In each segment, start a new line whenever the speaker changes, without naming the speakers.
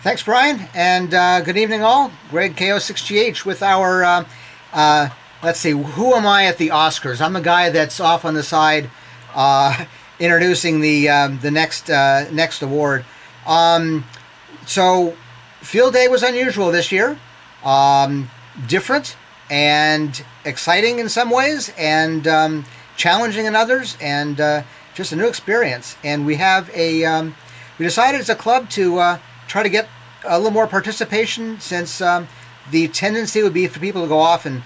Thanks, Brian, and good evening, all. Greg KO6GH with our, let's see, who am I at the Oscars? I'm the guy that's off on the side uh, introducing the next award. Um, so, Field Day was unusual this year, um, different and exciting in some ways, and challenging in others, and just a new experience. And we decided as a club to try to get a little more participation, since the tendency would be for people to go off and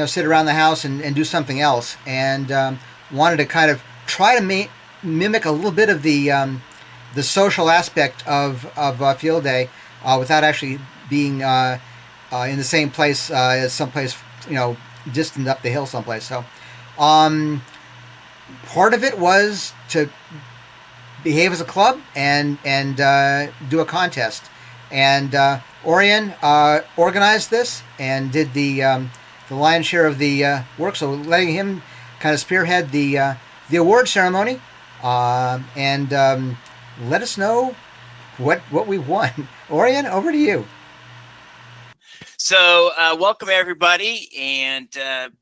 sit around the house and do something else, and wanted to kind of try to mimic a little bit of the social aspect of Field Day without actually being in the same place as someplace distant up the hill someplace. So um, part of it was to behave as a club and do a contest. And Orion organized this and did the lion's share of the work. So letting him kind of spearhead the award ceremony and let us know what we won. Orion, over to you.
So welcome everybody, and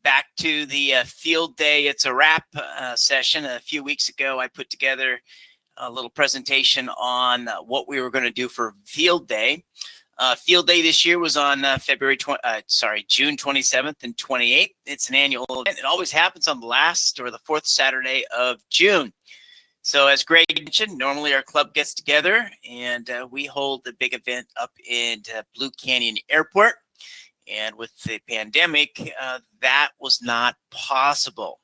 back to the Field Day It's a Wrap session. A few weeks ago, I put together a little presentation on what we were going to do for Field Day. Field Day this year was on June 27th and 28th. It's an annual event. It always happens on the last or the fourth Saturday of June. So as Greg mentioned, normally our club gets together and we hold the big event up in Blue Canyon Airport. And with the pandemic, that was not possible.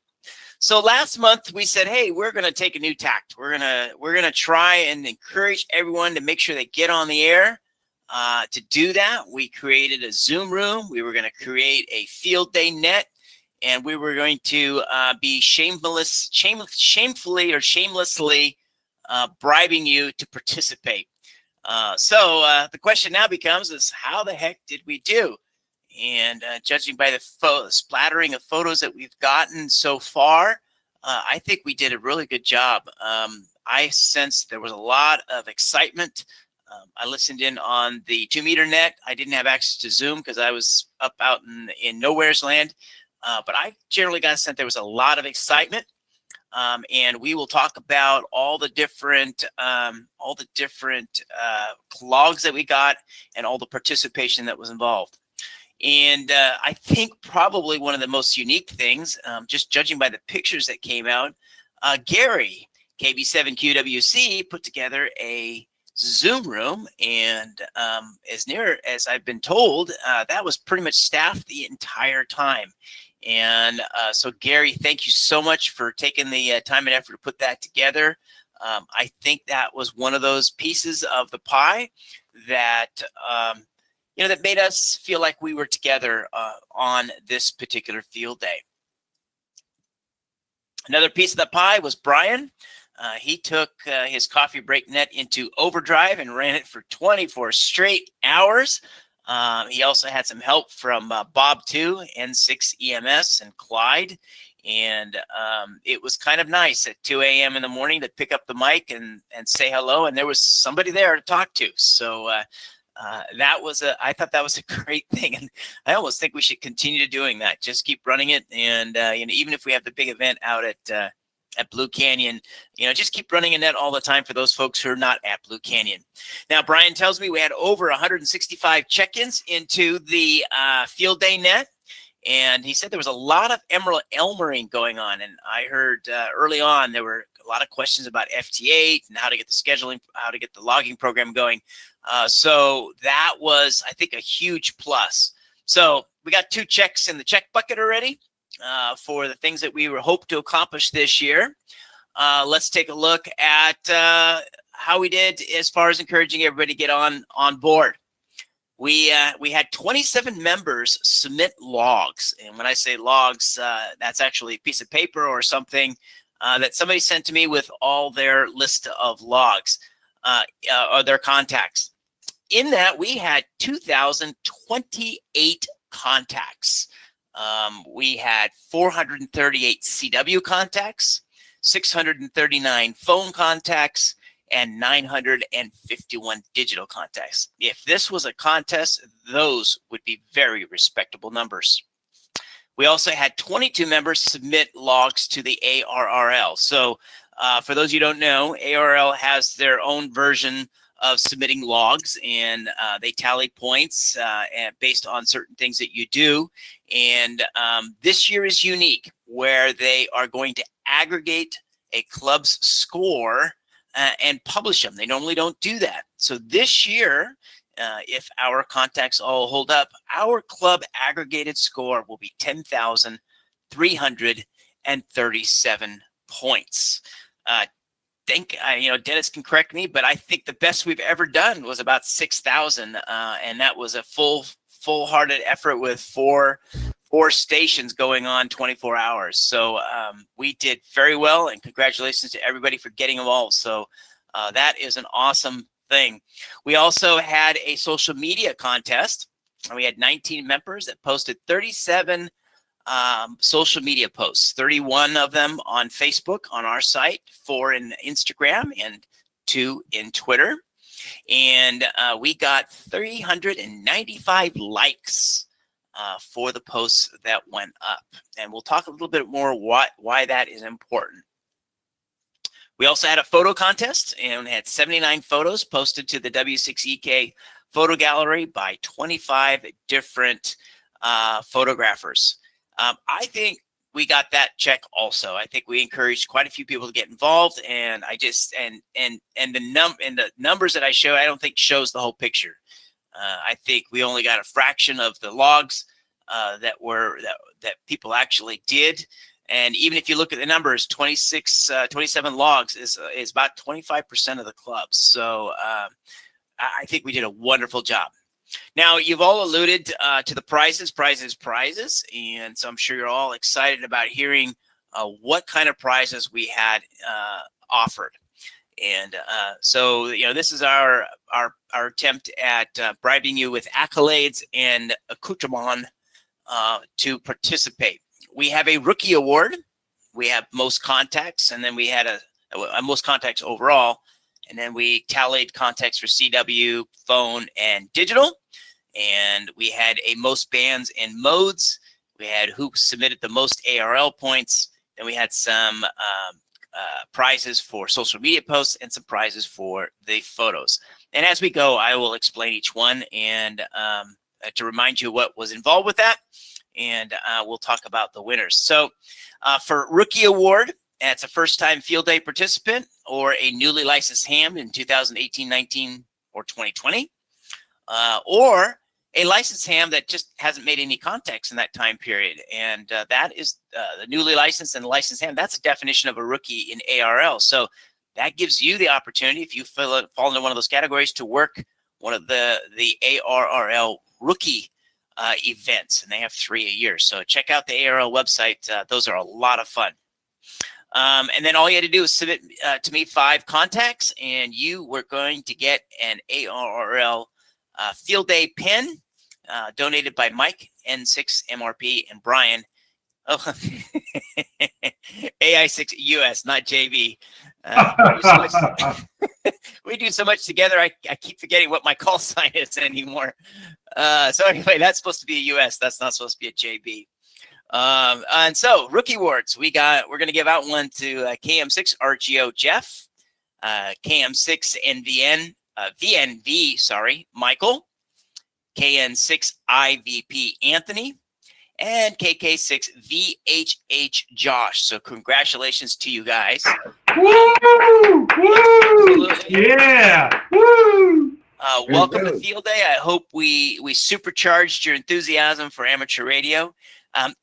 So last month we said, hey, we're going to take a new tact. We're gonna try and encourage everyone to make sure they get on the air. To do that, we created a Zoom room. We were going to create a Field Day net, and we were going to be shamefully or shamelessly bribing you to participate. So the question now becomes is how the heck did we do? And judging by the splattering of photos that we've gotten so far, I think we did a really good job. I sensed there was a lot of excitement. I listened in on the 2-meter net. I didn't have access to Zoom because I was up out in nowhere's land. But I generally got a sense there was a lot of excitement. And we will talk about all the different logs that we got and all the participation that was involved. And I think probably one of the most unique things, just judging by the pictures that came out, Gary, KB7QWC, put together a Zoom room, and as near as I've been told, that was pretty much staffed the entire time. And so Gary, thank you so much for taking the time and effort to put that together. I think that was one of those pieces of the pie that that made us feel like we were together on this particular Field Day. Another piece of the pie was Brian. He took his coffee break net into overdrive and ran it for 24 straight hours. He also had some help from Bob 2, N6 EMS, and Clyde. And it was kind of nice at 2 a.m. in the morning to pick up the mic and say hello. And there was somebody there to talk to. So I thought that was a great thing, and I almost think we should continue doing that. Just keep running it, and even if we have the big event out at Blue Canyon, just keep running a net all the time for those folks who are not at Blue Canyon. Now, Brian tells me we had over 165 check-ins into the Field Day net. And he said there was a lot of Elmering going on. And I heard early on there were a lot of questions about FT8 and how to get the scheduling, how to get the logging program going. So that was, I think, a huge plus. So we got 2 checks in the check bucket already for the things that we were hoped to accomplish this year. Let's take a look at how we did as far as encouraging everybody to get on board. We had 27 members submit logs. And when I say logs, that's actually a piece of paper or something that somebody sent to me with all their list of logs or their contacts. In that, we had 2,028 contacts. We had 438 CW contacts, 639 phone contacts, and 951 digital contacts. If this was a contest, those would be very respectable numbers. We also had 22 members submit logs to the ARRL. So for those you don't know, ARRL has their own version of submitting logs, and they tally points and based on certain things that you do. And this year is unique, where they are going to aggregate a club's score and publish them. They normally don't do that. So this year, if our contacts all hold up, our club aggregated score will be 10,337 points. Dennis can correct me, but I think the best we've ever done was about 6,000, and that was a full-hearted effort with four stations going on 24 hours. So we did very well, and congratulations to everybody for getting involved. So that is an awesome thing. We also had a social media contest, and we had 19 members that posted 37 social media posts, 31 of them on Facebook on our site, 4 in Instagram, and 2 in Twitter. And we got 395 likes for the posts that went up. And we'll talk a little bit more why that is important. We also had a photo contest, and we had 79 photos posted to the W6EK photo gallery by 25 different photographers. I think we got that check also. I think we encouraged quite a few people to get involved, and I just and the numbers that I show, I don't think shows the whole picture. I think we only got a fraction of the logs that people actually did. And even if you look at the numbers, 27 logs is about 25% of the clubs. So I think we did a wonderful job. Now, you've all alluded to the prizes. And so I'm sure you're all excited about hearing what kind of prizes we had offered. And so, this is our attempt at bribing you with accolades and accoutrement to participate. We have a rookie award. We have most contacts, and then we had a most contacts overall. And then we tallied contacts for CW, phone, and digital. And we had a most bands and modes. We had who submitted the most ARRL points. Then we had some prizes for social media posts and some prizes for the photos. And as we go, I will explain each one and to remind you what was involved with that. And we'll talk about the winners. So for Rookie Award, it's a first-time field day participant or a newly licensed ham in 2018, 19, or 2020, or a licensed ham that just hasn't made any contacts in that time period. And that is the newly licensed and licensed ham. That's a definition of a rookie in ARRL. So that gives you the opportunity, if you fall into one of those categories, to work one of the ARRL rookie events, and they have 3 a year. So check out the ARRL website. Those are a lot of fun. And then all you had to do is submit to me 5 contacts, and you were going to get an ARRL Field Day pin donated by Mike, N6, MRP, and Brian. Oh, AI6 US, not JB. We do so much together, I keep forgetting what my call sign is anymore. So anyway, that's supposed to be a US. That's not supposed to be a JB. And so rookie awards, we're going to give out one to KM6 RGO Jeff, KM6 VNV, Michael, KN6 IVP Anthony, and KK6 VHH Josh. So congratulations to you guys.
Woo! Woo! Yeah! Woo!
Welcome to Field Day. I hope we supercharged your enthusiasm for amateur radio.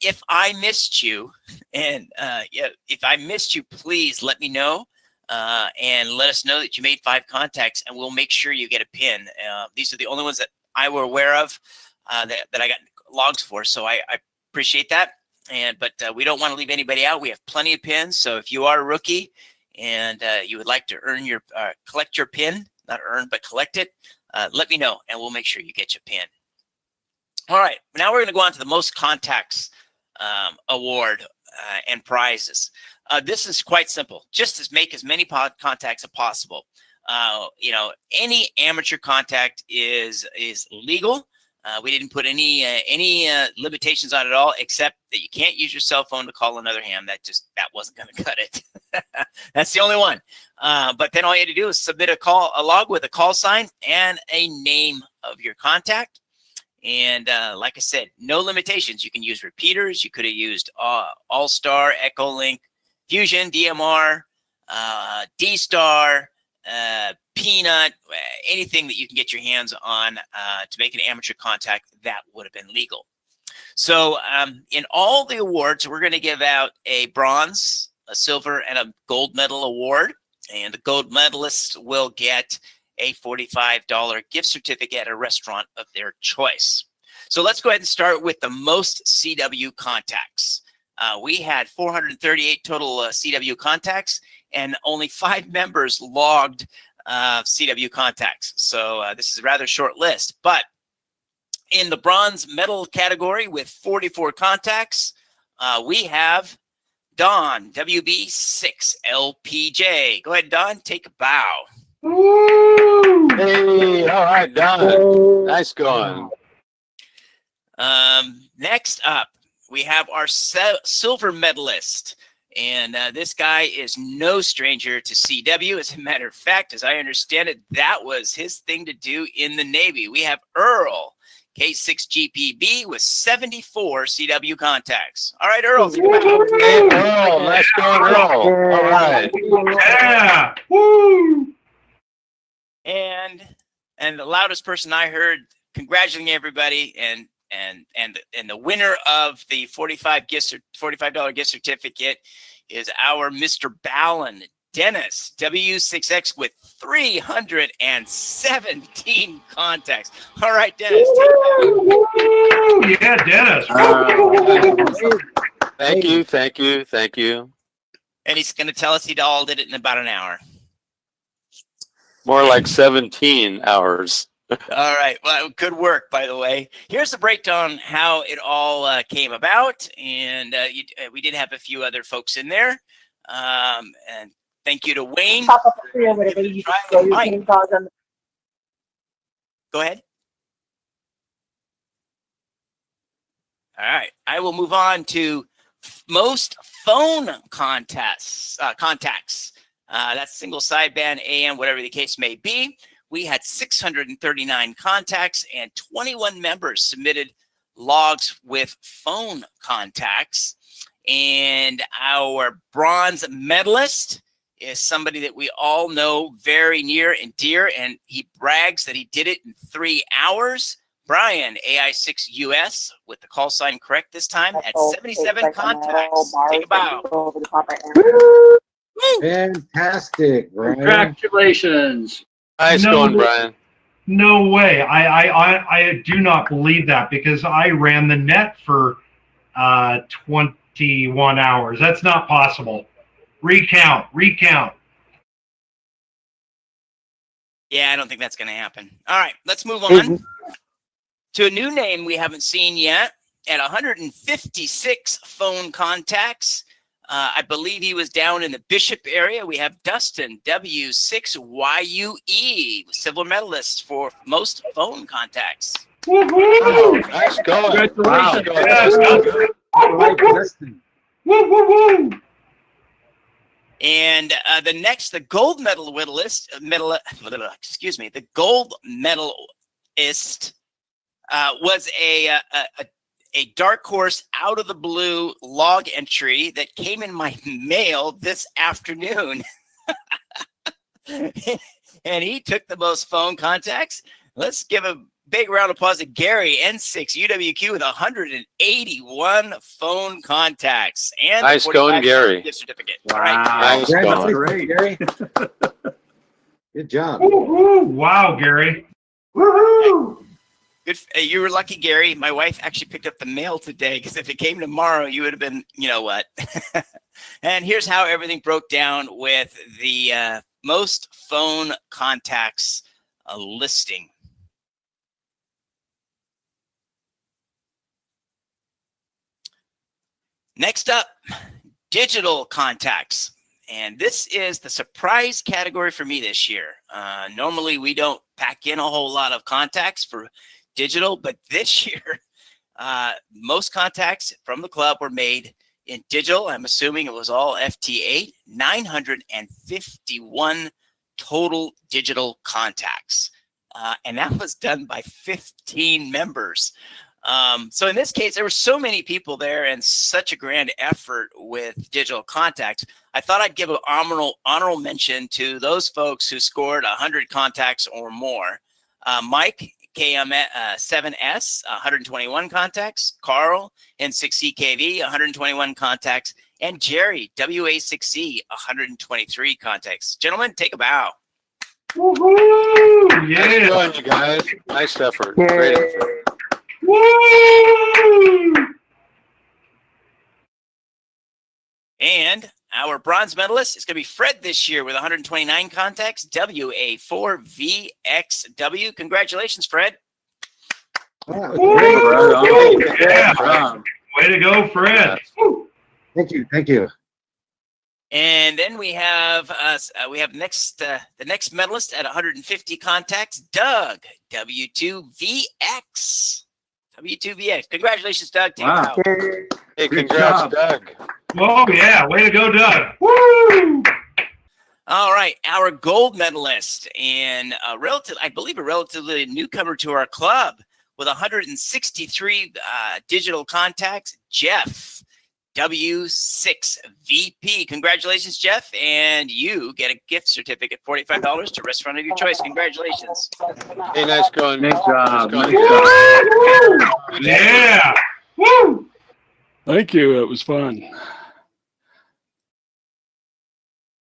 If I missed you, if I missed you, please let me know and let us know that you made 5 contacts, and we'll make sure you get a pin. These are the only ones that I were aware of that I got logs for, so I appreciate that. But we don't want to leave anybody out. We have plenty of pins, so if you are a rookie and you would like to earn your collect your pin, not earn but collect it, let me know, and we'll make sure you get your pin. All right, now we're going to go on to the Most Contacts Award and prizes. This is quite simple. Just make as many contacts as possible. You know, any amateur contact is legal. We didn't put any limitations on it at all, except that you can't use your cell phone to call another ham. That wasn't going to cut it. That's the only one. But then all you had to do is submit a log with a call sign and a name of your contact. And like I said, no limitations. You can use repeaters. You could have used All-Star, Echolink, Fusion, DMR, D-Star, Peanut, anything that you can get your hands on to make an amateur contact, that would have been legal. So in all the awards, we're going to give out a bronze, a silver, and a gold medal award. And the gold medalists will get a $45 gift certificate at a restaurant of their choice. So let's go ahead and start with the most CW contacts. We had 438 total CW contacts, and only 5 members logged CW contacts. So this is a rather short list. But in the bronze medal category with 44 contacts, we have Don, WB6LPJ. Go ahead, Don, take a bow.
Hey, all right, Don. Nice going.
Next up, we have our silver medalist. And this guy is no stranger to CW. As a matter of fact, as I understand it, that was his thing to do in the Navy. We have ARRL ARC with 74 CW contacts. All right, Earl.
Hey, Earl. Nice going, Earl. All right.
Yeah. Woo.
And the loudest person I heard congratulating everybody and the winner of the $45 gift certificate is our Mr. Ballin, Dennis, W6X with 317 contacts. All right, Dennis.
Yeah, Dennis.
Thank you.
And he's going to tell us he all did it in about an hour.
More like 17 hours.
All right. Well, good work, by the way. Here's the breakdown how it all came about. And we did have a few other folks in there. And thank you to Wayne.
Pop up a tree or whatever you go. You can pause on.
Go ahead. All right. I will move on to most phone contacts. That's single sideband, AM, whatever the case may be. We had 639 contacts and 21 members submitted logs with phone contacts. And our bronze medalist is somebody that we all know very near and dear, and he brags that he did it in 3 hours. Brian, AI6US, with the call sign correct this time, at 77 contacts. Take a bow.
Fantastic, Brian.
Congratulations.
Nice going, Brian.
No way. I do not believe that, because I ran the net for 21 hours. That's not possible. Recount.
Yeah, I don't think that's going to happen. All right, let's move on to a new name we haven't seen yet. At 156 phone contacts, I believe he was down in the Bishop area. We have Dustin, W6YUE, silver medalist for most phone contacts.
Oh, nice going.
Congratulations.
Wow.
And the gold medalist, the gold medalist was a dark horse out of the blue log entry that came in my mail this afternoon. And he took the most phone contacts. Let's give a big round of applause to Gary, N6UWQ, with 181 phone contacts. And
nice going, Gary.
Gift certificate.
Wow.
All right.
Nice going.
Great, Gary. Good job.
Woo-hoo. Wow, Gary. Woohoo!
Good. You were lucky, Gary. My wife actually picked up the mail today, because if it came tomorrow, you would have been, you know what. And here's how everything broke down with the most phone contacts listing. Next up, digital contacts. And this is the surprise category for me this year. Normally, we don't pack in a whole lot of contacts for digital, but this year, most contacts from the club were made in digital. I'm assuming it was all FT8, 951 total digital contacts. And that was done by 15 members. So in this case, there were so many people there and such a grand effort with digital contacts. I thought I'd give an honorable mention to those folks who scored 100 contacts or more. Mike, KM7S, 121 contacts. Carl, N6CKV, 121 contacts. And Jerry, WA6C, 123 contacts. Gentlemen, take a bow.
Woohoo!
Nice
Yeah.
going, you guys. Nice effort. Great effort.
Woo!
And our bronze medalist is going to be Fred this year with 129 contacts, WA4VXW. Congratulations, Fred.
Wow,
Woo!
great.
Yeah. Way to go, Fred.
Thank you. Thank you.
And then we have next the next medalist at 150 contacts, Doug, W2VX. W2VX. Congratulations, Doug. Take
Wow.
it out.
Hey,
Good
congrats,
job.
Doug.
Oh, yeah. Way to go, Doug. Woo!
All right, our gold medalist and I believe a relatively newcomer to our club with 163 digital contacts, Jeff, W6VP. Congratulations, Jeff, and you get a gift certificate, $45 to restaurant of your choice. Congratulations.
Hey, nice going.
Nice job.
Nice
Nice
going.
job.
Yeah. Woo!
Thank you. It was fun.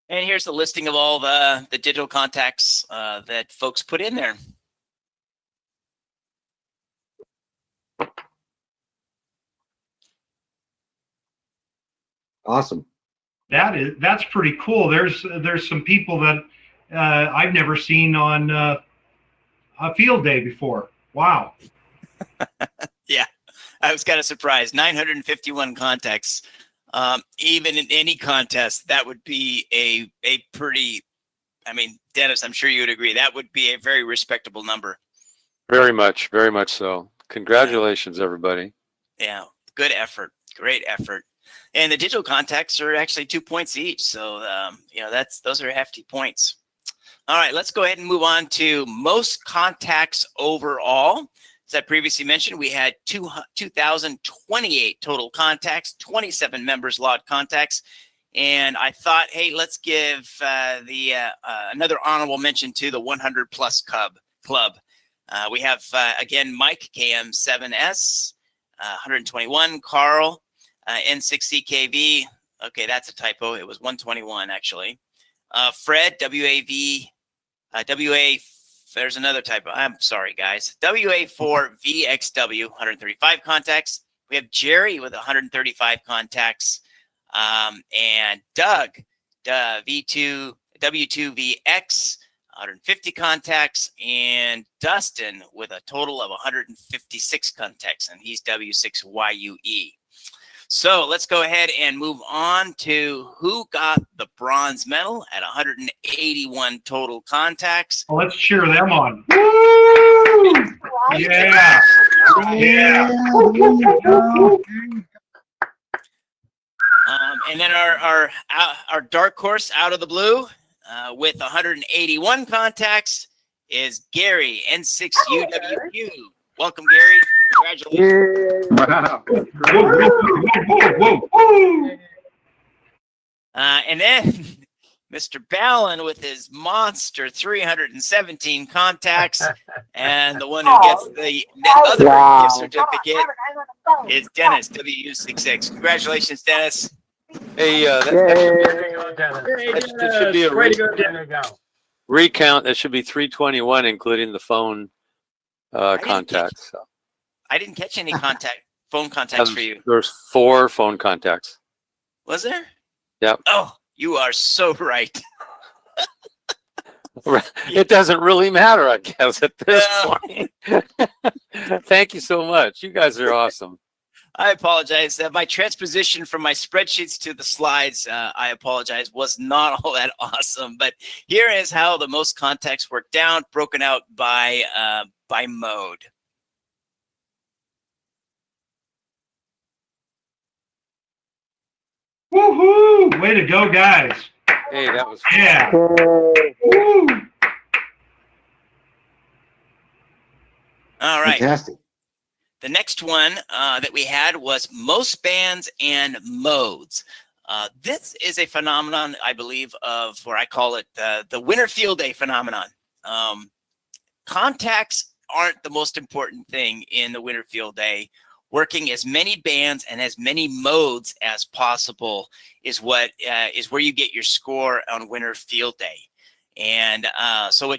And here's the listing of all the digital contacts that folks put in there.
Awesome.
That's pretty cool. There's some people that I've never seen on a field day before. Wow.
Yeah, I was kind of surprised. 951 contacts. Even in any contest, that would be a pretty, I mean, Dennis, I'm sure you would agree, that would be a very respectable number.
Very much so. Congratulations, everybody.
Yeah, good effort. Great effort. And the digital contacts are actually 2 points each. So, those are hefty points. All right, let's go ahead and move on to most contacts overall. As I previously mentioned, we had 2,028 total contacts, 27 members logged contacts. And I thought, hey, let's give another honorable mention to the 100 plus club. We have, again, Mike, KM7S, 121, Carl, N6CKV. Okay, that's a typo. It was 121, actually. Fred, there's another typo. I'm sorry, guys. WA4VXW, 135 contacts. We have Jerry with 135 contacts. And Doug, W2VX, 150 contacts. And Dustin with a total of 156 contacts. And he's W6YUE. So let's go ahead and move on to who got the bronze medal at 181 total contacts.
Well, let's cheer them on. Woo! Yeah. Yeah.
And then our dark horse out of the blue with 181 contacts is Gary, N6UWQ. Welcome, Gary. Congratulations.
Wow.
Whoa.
And then Mr. Ballin with his monster 317 contacts. And the one who gets the other gift certificate is Dennis, W66. Congratulations, Dennis.
Hey, that should be a recount. That should be 321, including the phone contacts. So.
I didn't catch any phone contacts for you.
There's 4 phone contacts.
Was there?
Yep.
Oh, you are so right.
It doesn't really matter, I guess, at this point. Thank you so much. You guys are awesome.
I apologize. My transposition from my spreadsheets to the slides, I apologize, was not all that awesome. But here is how the most contacts worked down, broken out by mode.
Woohoo! Way to go, guys.
Hey, that was
Yeah. Woo!
All right.
Fantastic.
The next one that we had was most bands and modes. This is a phenomenon, I believe, of where I call it the winter field day phenomenon. Contacts aren't the most important thing in the winter field day. Working as many bands and as many modes as possible is what is where you get your score on winter field day. And so a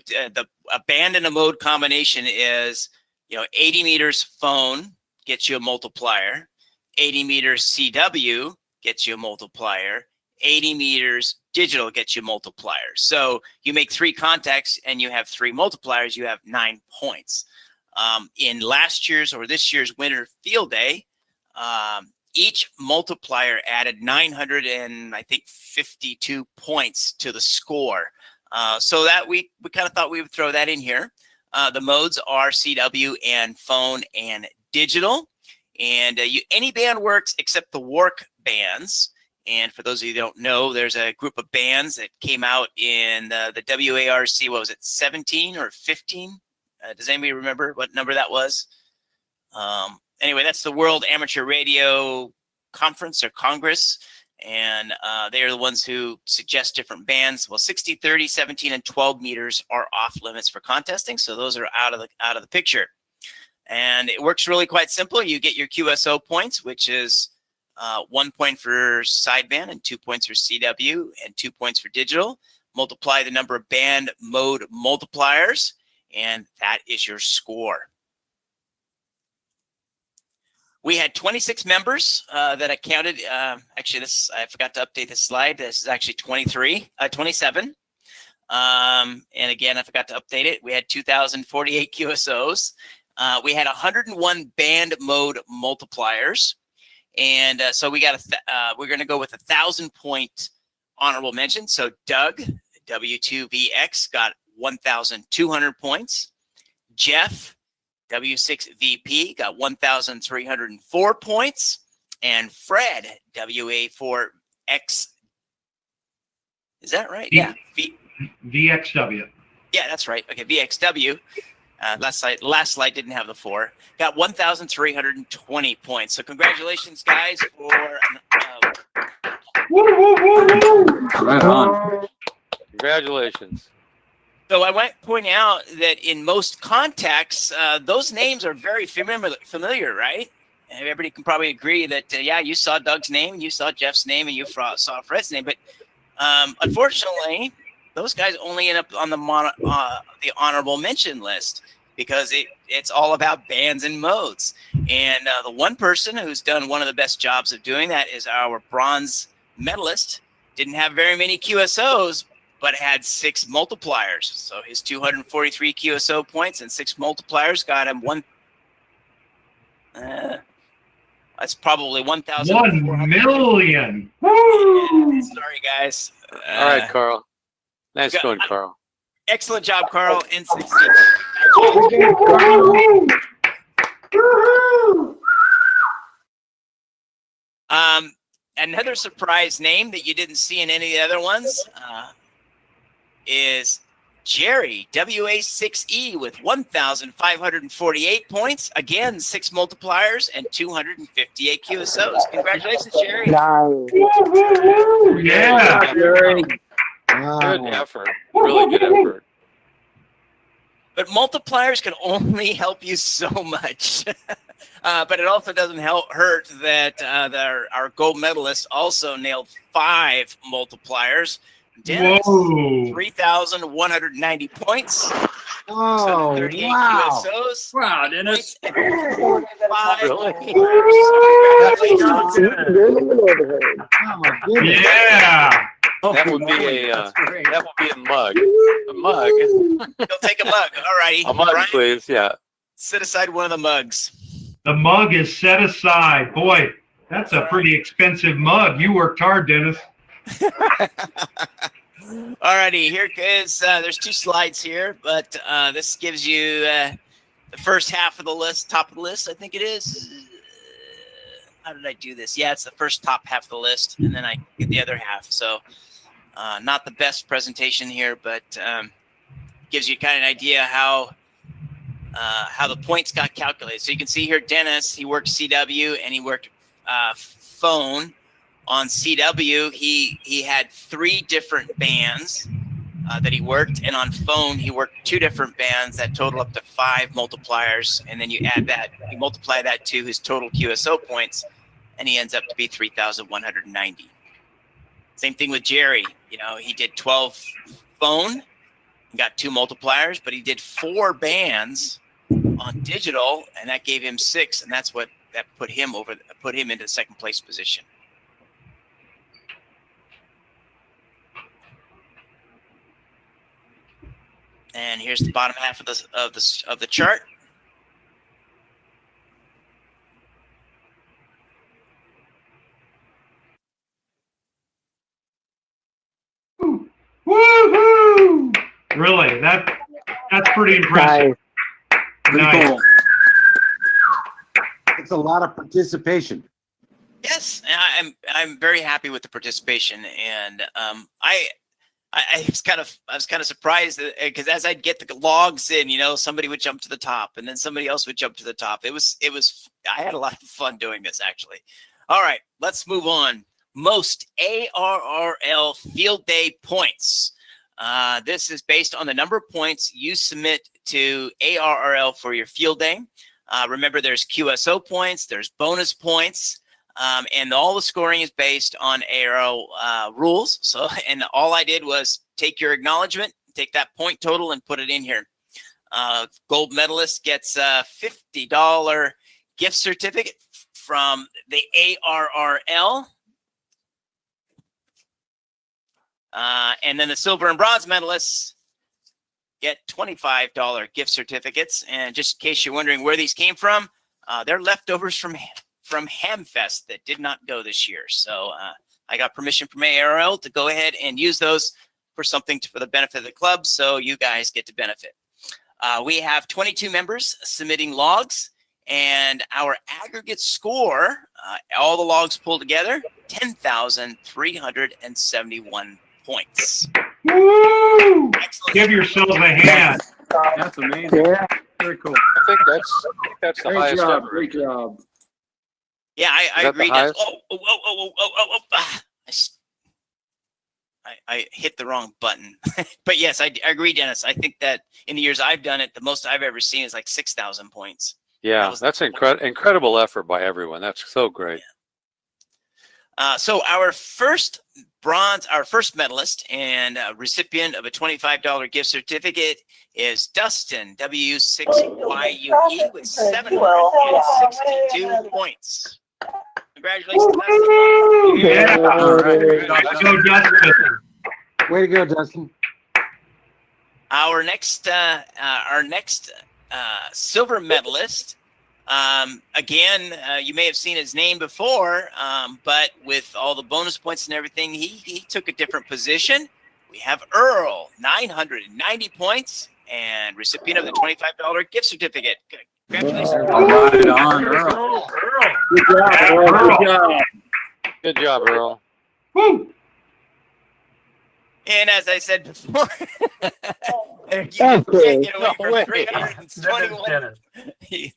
band and a mode combination is, 80 meters phone gets you a multiplier, 80 meters CW gets you a multiplier, 80 meters digital gets you a multiplier. So you make 3 contacts and you have 3 multipliers, you have 9 points. In last year's or this year's winter field day, each multiplier added 952 points to the score. So that we kind of thought we would throw that in here. The modes are CW and phone and digital. And any band works except the WARC bands. And for those of you who don't know, there's a group of bands that came out in the WARC, what was it, 17 or 15? Does anybody remember what number that was? Anyway, that's the World Amateur Radio Conference or Congress. And they are the ones who suggest different bands. Well, 60, 30, 17, and 12 meters are off limits for contesting. So those are out of the picture. And it works really quite simple. You get your QSO points, which is 1 point for sideband and 2 points for CW and 2 points for digital. Multiply the number of band mode multipliers, and that is your score. We had 26 members that I counted. Actually, I forgot to update this slide. This is actually 27. And again, I forgot to update it. We had 2,048 QSOs. We had 101 band mode multipliers. And so we got we're going to go with 1,000-point honorable mention. So Doug, W2VX, got 1,200 points. Jeff, W6VP, got 1,304 points. And Fred, WA4X, is that right? Yeah.
VXW.
Yeah, that's right. Okay, VXW. Last slide didn't have the 4. Got 1,320 points. So congratulations, guys, for
Right on.
Congratulations.
So I want to point out that in most contacts, those names are very familiar, right? And everybody can probably agree that, yeah, you saw Doug's name, you saw Jeff's name, and you saw Fred's name. But unfortunately, those guys only end up on the honorable mention list because it's all about bands and modes. And the one person who's done one of the best jobs of doing that is our bronze medalist. Didn't have very many QSOs, but had 6 multipliers. So his 243 QSO points and 6 multipliers got him that's probably 1,000.
1 million. Woo!
Sorry, guys.
All right, Carl. Nice going, Carl.
Excellent job, Carl. And another surprise name that you didn't see in any of the other ones is Jerry, WA6E, with 1,548 points. Again, 6 multipliers and 258 QSOs. Congratulations, Jerry.
Nice.
Yeah.
Jerry.
Good effort. Really good effort.
But multipliers can only help you so much. But it also doesn't hurt that our gold medalist also nailed 5 multipliers. Dennis,
Whoa.
3,190 points.
Oh,
38
wow.
QSOs.
Wow, Dennis.
5
Really?
Congratulations.
Oh, my goodness.
Yeah.
That would be a mug. A mug.
You'll take a mug. All righty.
A mug,
Brian,
please. Yeah.
set aside one of the mugs.
The mug is set aside. Boy, that's a pretty expensive mug. You worked hard, Dennis.
Alrighty, here is there's 2 slides here, but this gives you the first half of the list, top of the list, I think it is. How did I do this? Yeah, it's the first top half of the list, and then I get the other half. So not the best presentation here, but gives you kind of an idea how the points got calculated. So you can see here, Dennis, he worked CW and he worked phone. On CW, he had 3 different bands that he worked, and on phone, he worked 2 different bands that total up to 5 multipliers, and then you add that, you multiply that to his total QSO points, and he ends up to be 3,190. Same thing with Jerry. You know, he did 12 phone, got 2 multipliers, but he did 4 bands on digital, and that gave him 6, and that's what that put him into the second place position. And here's the bottom half of the chart.
Woohoo! Really, that's pretty impressive.
Pretty cool.
It's a lot of participation.
Yes, I'm very happy with the participation, and I was kind of surprised because as I'd get the logs in, you know, somebody would jump to the top, and then somebody else would jump to the top. I had a lot of fun doing this, actually. All right, let's move on. Most ARRL Field Day points. This is based on the number of points you submit to ARRL for your field day. Remember, there's QSO points, there's bonus points. And all the scoring is based on ARRL rules. So, and all I did was take your acknowledgement, take that point total, and put it in here. Gold medalist gets a $50 gift certificate from the ARRL. And then the silver and bronze medalists get $25 gift certificates. And just in case you're wondering where these came from, they're leftovers from Hamfest that did not go this year. So I got permission from ARRL to go ahead and use those for something for the benefit of the club, so you guys get to benefit. We have 22 members submitting logs, and our aggregate score, all the logs pulled together, 10,371 points.
Woo!
Excellent.
Give yourselves a hand.
That's amazing.
Yeah.
Very cool.
I think that's the
Great
highest
job.
ever.
Great job.
Yeah, I
that the
agree.
highest?
I hit the wrong button. But yes, I agree, Dennis. I think that in the years I've done it, the most I've ever seen is like 6,000 points.
Yeah, that's incredible effort by everyone. That's so great.
Yeah. So our first medalist and recipient of a $25 gift certificate is Dustin, W6YUE, with 762 points. Congratulations, Dustin.
Yeah.
All right.
Let's go, Dustin.
Way to go, Dustin.
Our next silver medalist. Again, you may have seen his name before, but with all the bonus points and everything, he took a different position. We have Earl, 990 points, and recipient of the $25 gift certificate. Congratulations.
Right on, Earl.
Good job, Earl.
Good job.
Good job, Earl.
Woo!
And as I said before, you
Thank
can't
you.
get away
No way.
from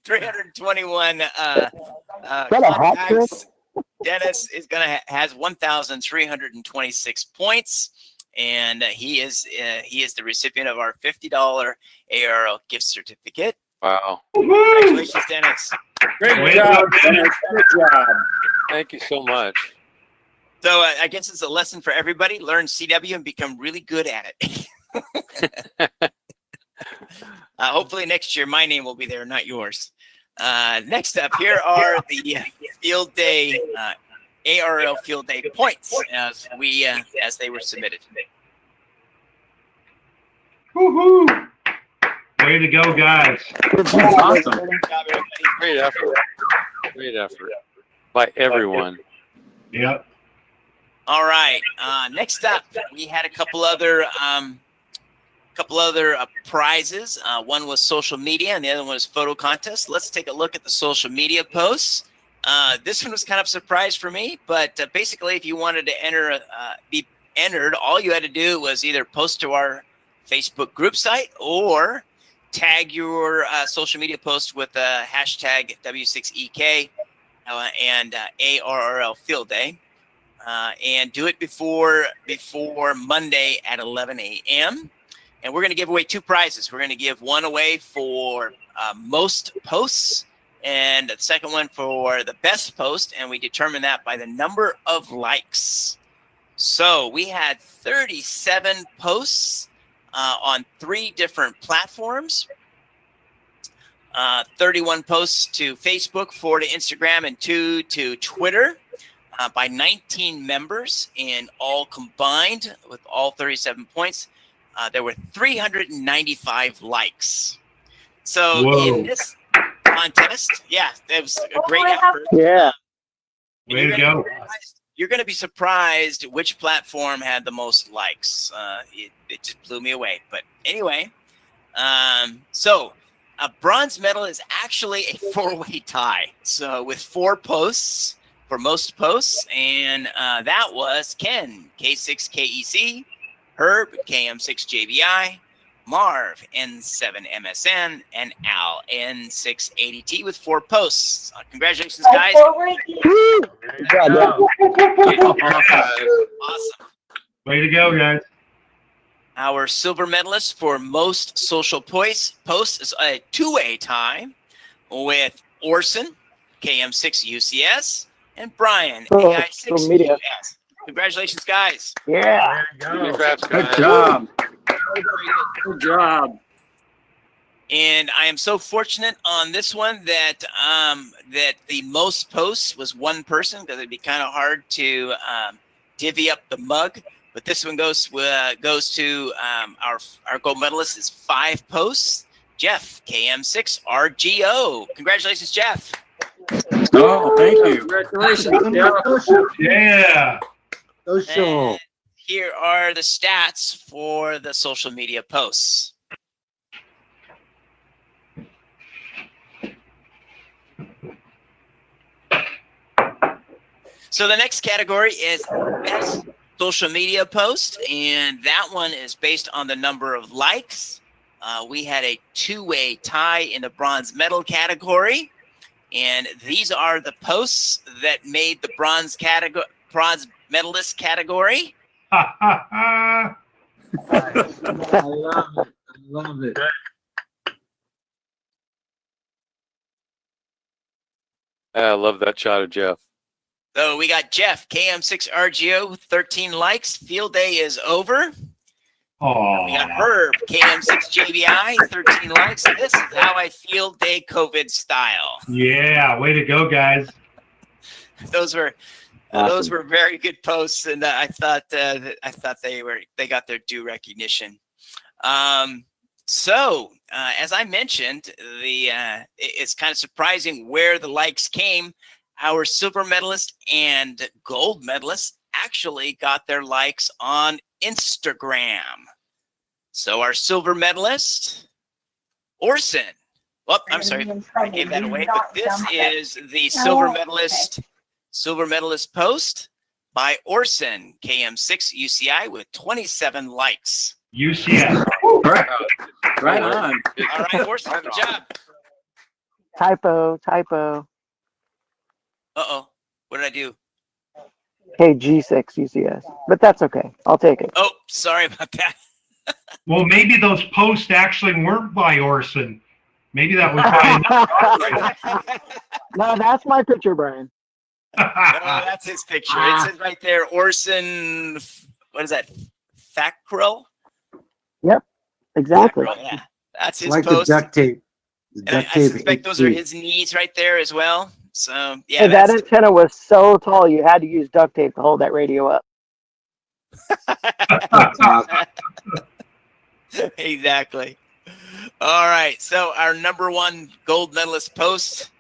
321
that a hat
contacts. Dennis is has 1,326 points, and he is the recipient of our $50 ARRL gift certificate.
Wow.
Congratulations, Dennis.
Great job, Dennis. Good job.
Thank you so much.
So I guess it's a lesson for everybody. Learn CW and become really good at it. Hopefully next year my name will be there, not yours. Next up, here are the Field Day ARRL Field Day points as they were submitted.
Woohoo! Way to go, guys.
Good job.
Awesome.
Good job, everybody.
Great effort. Great effort by everyone.
Yep.
All right. Next up, we had a couple other prizes. One was social media, and the other one was photo contest. Let's take a look at the social media posts. This one was kind of a surprise for me, but basically, if you wanted to be entered, all you had to do was either post to our Facebook group site or tag your social media post with hashtag W6EK and ARRL Field Day. And do it before Monday at 11 a.m. And we're going to give away 2 prizes. We're going to give one away for most posts, and the second one for the best post. And we determine that by the number of likes. So we had 37 posts on 3 different platforms. 31 posts to Facebook, 4 to Instagram, and 2 to Twitter. By 19 members, and all combined with all 37 points, there were 395 likes. So in this contest, yeah, it was a great effort.
Yeah.
Way to go.
You're going to be surprised which platform had the most likes. It just blew me away. But anyway, so a bronze medal is actually a 4-way tie. So with 4 posts for most posts, and that was Ken, K6KEC, Herb, KM6JBI, Marv, N7MSN, and Al, N680T with 4 posts. Congratulations, guys. Awesome.
Way to go, guys.
Our silver medalist for most social posts is a 2-way tie with Orson, KM6UCS, and Brian, AI6US. Congratulations, guys.
Yeah.
Congrats,
Good
guys.
job. Good job.
And I am so fortunate on this one that that the most posts was 1 person, because it'd be kind of hard to divvy up the mug. But this one goes to our gold medalist is 5 posts. Jeff, KM6RGO. Congratulations, Jeff.
Oh, thank you.
Congratulations.
Yeah.
Social.
And here are the stats for the social media posts. So the next category is best social media post, and that one is based on the number of likes. We had a 2-way tie in the bronze medal category, and these are the posts that made the bronze medalist category.
Ha, ha, ha.
I love it. I love it.
I love that shot of Jeff.
So we got Jeff, KM6RGO, 13 likes. Field day is over.
Aw.
We got Herb, KM6JBI, 13 likes. This is how I field day COVID style.
Yeah, way to go, guys.
Those were very good posts, and I thought they got their due recognition. So as I mentioned, it's kind of surprising where the likes came. Our silver medalist and gold medalist actually got their likes on Instagram. So our silver medalist, Orson. Oh, I'm sorry, I gave that away. But this is the silver medalist post by Orson, KM6UCI, with 27 likes.
UCS.
Right on.
All right, Orson, good job.
Typo.
Uh-oh, what did I do?
Hey, G6 UCS. But that's okay. I'll take it.
Oh, sorry about that.
Well, maybe those posts actually weren't by Orson. Maybe that was by
No, that's my picture, Brian.
No, that's his picture. It says right there, Orson, what is that? Fackrell?
Yep, exactly.
Fackrell, yeah. That's his
Like
post.
the duct tape. The
And I
duct tape.
suspect those are his knees right there as well. So, yeah.
Hey, that antenna was so tall, you had to use duct tape to hold that radio up.
Exactly. All right. So our number 1 gold medalist post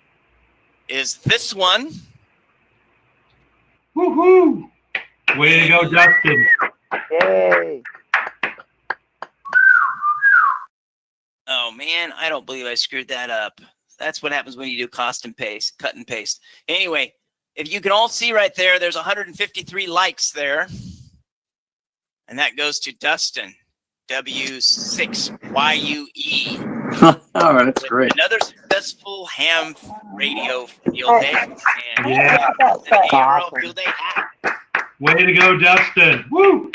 is this one.
Woohoo! Way to go, Dustin.
Yay.
Oh man, I don't believe I screwed that up. That's what happens when you do cut and paste. Anyway, if you can all see right there, there's 153 likes there. And that goes to Dustin, W6YUE.
All right, that's great.
Another successful ham radio field day. And
Yeah.
an ARRL Field Day hat.
Way to go, Dustin. Woo!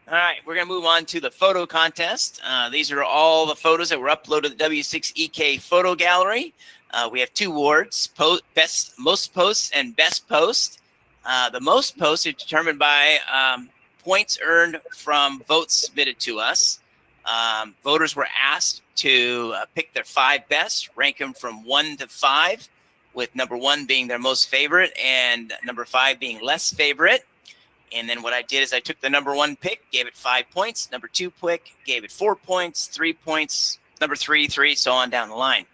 All right, we're going to move on to the photo contest. These are all the photos that were uploaded to the W6EK photo gallery. We have 2 awards, most posts and best post. The most posts are determined by points earned from votes submitted to us. Voters were asked to pick their 5 best, rank them from 1 to 5, with number 1 being their most favorite and number 5 being less favorite. And then what I did is I took the number 1 pick, gave it 5 points, number 2 pick, gave it 4 points, 3 points, number 3, so on down the line.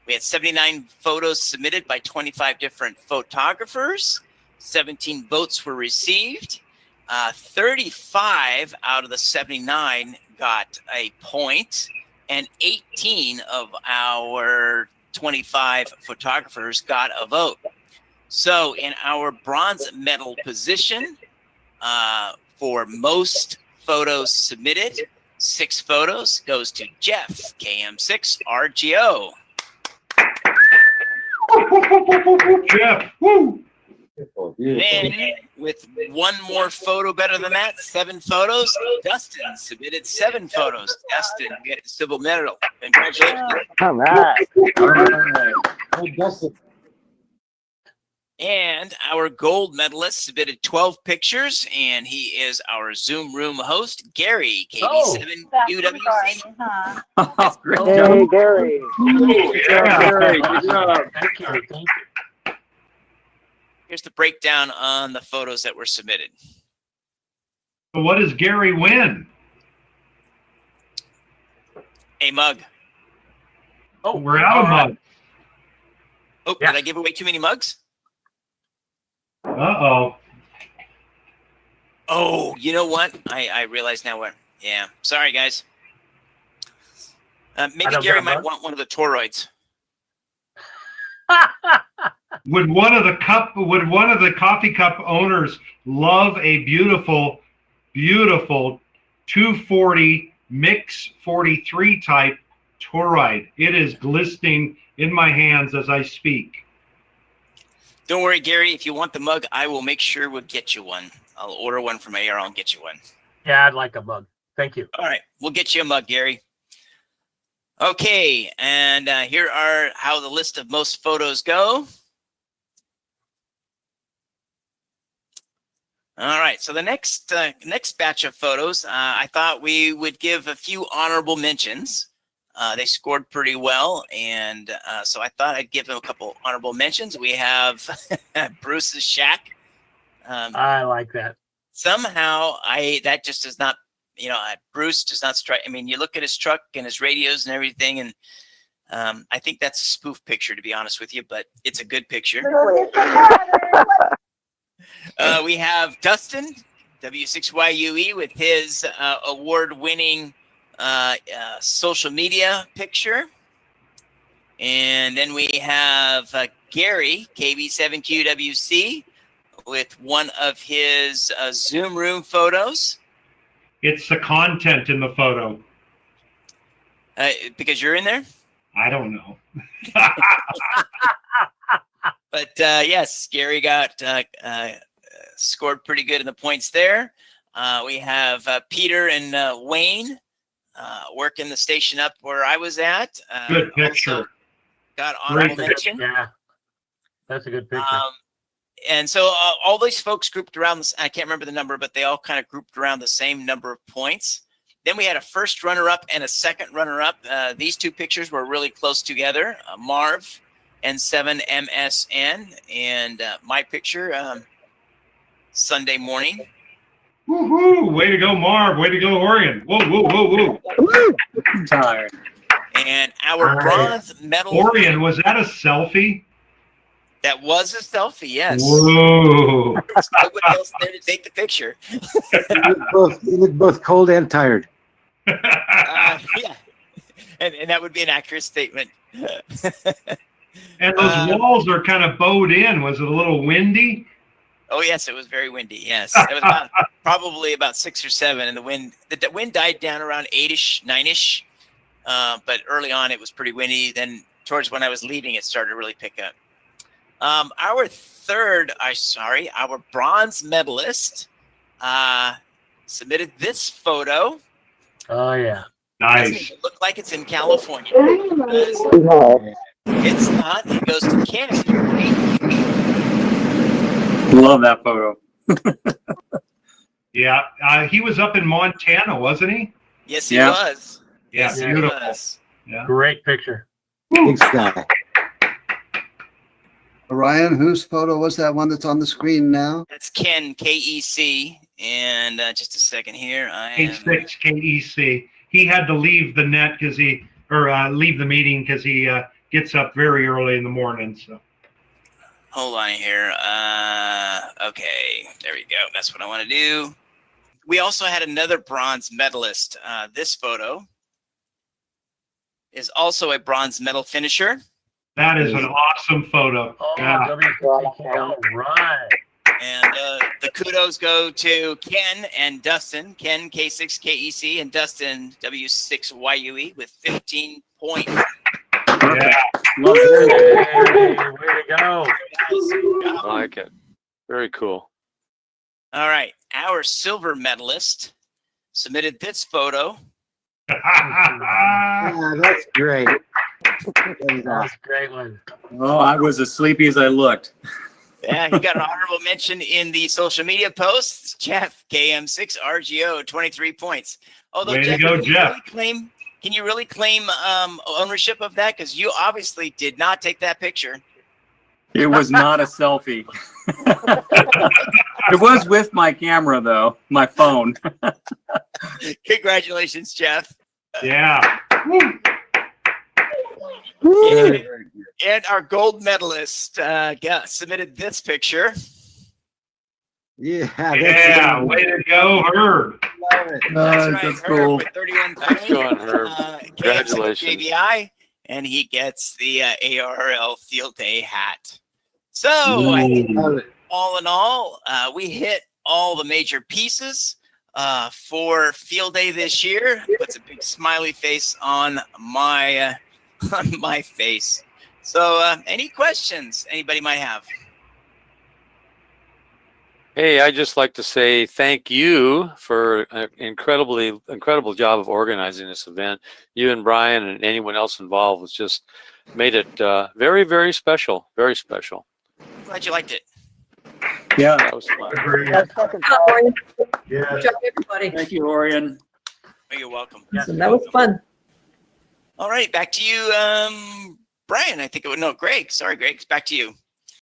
We had 79 photos submitted by 25 different photographers. 17 votes were received. 35 out of the 79 got a point, and 18 of our 25 photographers got a vote. So in our bronze medal position, for most photos submitted, 6 photos goes to Jeff, KM6RGO.
Jeff, woo!
Then, with 1 more photo better than that, 7 photos, Dustin submitted 7 photos. Dustin, you get the civil medal. Congratulations.
All right.
All right.
Hey, Dustin.
And our gold medalist submitted 12 pictures, and he is our Zoom room host, Gary, KB7UWC.
Oh, great
Hey,
job.
Gary.
Yeah.
Gary, good job.
Thank you. Thank you.
Here's the breakdown on the photos that were submitted.
So what does Gary win?
A mug.
Oh,
We're out of mugs.
Oh,
Yeah.
did I give away too many mugs?
Uh-oh.
Oh, you know what? I realize now what. Yeah. Sorry, guys. Maybe
don't
Gary
get a
might
mug?
want one of the toroids.
Would one of the coffee cup owners love a beautiful 240 mix 43 type toroid? It is glistening in my hands as I speak.
Don't worry, Gary. If you want the mug, I will make sure we'll get you one. I'll order one from ARRL and get you one.
Yeah, I'd like a mug. Thank you.
All right. We'll get you a mug, Gary. Okay. And here are how the list of most photos go. All right. So the next batch of photos, I thought we would give a few honorable mentions. They scored pretty well, and so I thought I'd give them a couple honorable mentions. We have Bruce's shack.
I like that.
Somehow, that just does not, Bruce does not strike. I mean, you look at his truck and his radios and everything, and I think that's a spoof picture, to be honest with you, but it's a good picture. We have Dustin, W6YUE, with his award-winning social media picture. And then we have Gary, KB7QWC, with one of his Zoom room photos.
It's the content in the photo.
Because you're in there?
I don't know.
But yes, Gary got scored pretty good in the points there. We have Peter and Wayne working the station up where I was at.
Good picture.
Got honorable
Great
mention.
Yeah, that's a good picture.
And so all these folks grouped around this. I can't remember the number, but they all kind of grouped around the same number of points. Then we had a first runner-up and a second runner-up. These 2 pictures were really close together. Marv and 7MSN, and my picture, Sunday morning.
Woohoo! Way to go, Marv. Way to go, Oregon. Whoa, whoa, whoa, whoa.
Tired.
And our
Nice.
bronze medal.
Orion, was that a selfie?
That was a selfie, yes.
Whoa.
There's nobody else there to take the picture.
You look both cold and tired.
Yeah. And that would be an accurate statement.
And those walls are kind of bowed in. Was it a little windy?
Oh yes, it was very windy. Yes, it was probably about 6 or 7, and the wind died down around 8ish, 9ish. But early on, it was pretty windy. Then towards when I was leaving, it started to really pick up. Our bronze medalist submitted this photo.
Oh yeah.
Nice.
Doesn't even look like it's in California. It's not. It goes to Canada.
Love that photo.
Yeah. He was up in Montana, wasn't he?
Yes, he
Yeah.
was.
Yeah,
Yes, he
beautiful.
was.
Yeah.
Great picture. Big sky.
Orion, whose photo was that one that's on the screen now?
That's Ken, KEC. And just a second here.
A6 KEC. He had to leave the net because leave the meeting because he gets up very early in the morning. So.
Hold on here. Okay, there we go. That's what I want to do. We also had another bronze medalist. This photo is also a bronze medal finisher.
That is an awesome photo.
Oh,
Yeah.
all right.
And the kudos go to Ken and Dustin. Ken, K6 KEC, and Dustin, W6YUE with 15 points.
Yeah.
Love it. Hey, way to go.
I like it. Very cool.
All right. Our silver medalist submitted this photo.
Yeah, that's great. That's a great one.
Oh, I was as sleepy as I looked.
Yeah, he got an honorable mention in the social media posts. Jeff, KM6RGO, 23 points. Although,
Way to
Jeff,
go, Jeff.
Can you really claim ownership of that? Because you obviously did not take that picture.
It was not a selfie. It was with my camera, though, my phone.
Congratulations, Jeff.
Yeah.
And our gold medalist submitted this picture.
Yeah. Way to go, Herb.
That's cool.
With 31
Nice
points.
going, Herb. Congratulations.
JBI, and he gets the ARRL Field Day hat. So, I think all in all, we hit all the major pieces for Field Day this year. Puts a big smiley face on my face. So, any questions anybody might have?
Hey, I'd just like to say thank you for an incredible job of organizing this event. You and Brian and anyone else involved was just made it very, very special. Very special.
Glad you liked it.
Yeah.
That was fun.
Yeah.
Good job, everybody.
Thank you, Orion.
Oh, you're welcome.
Awesome. That was fun.
All right, back to you, Brian. I think Greg. Sorry, Greg. Back to you.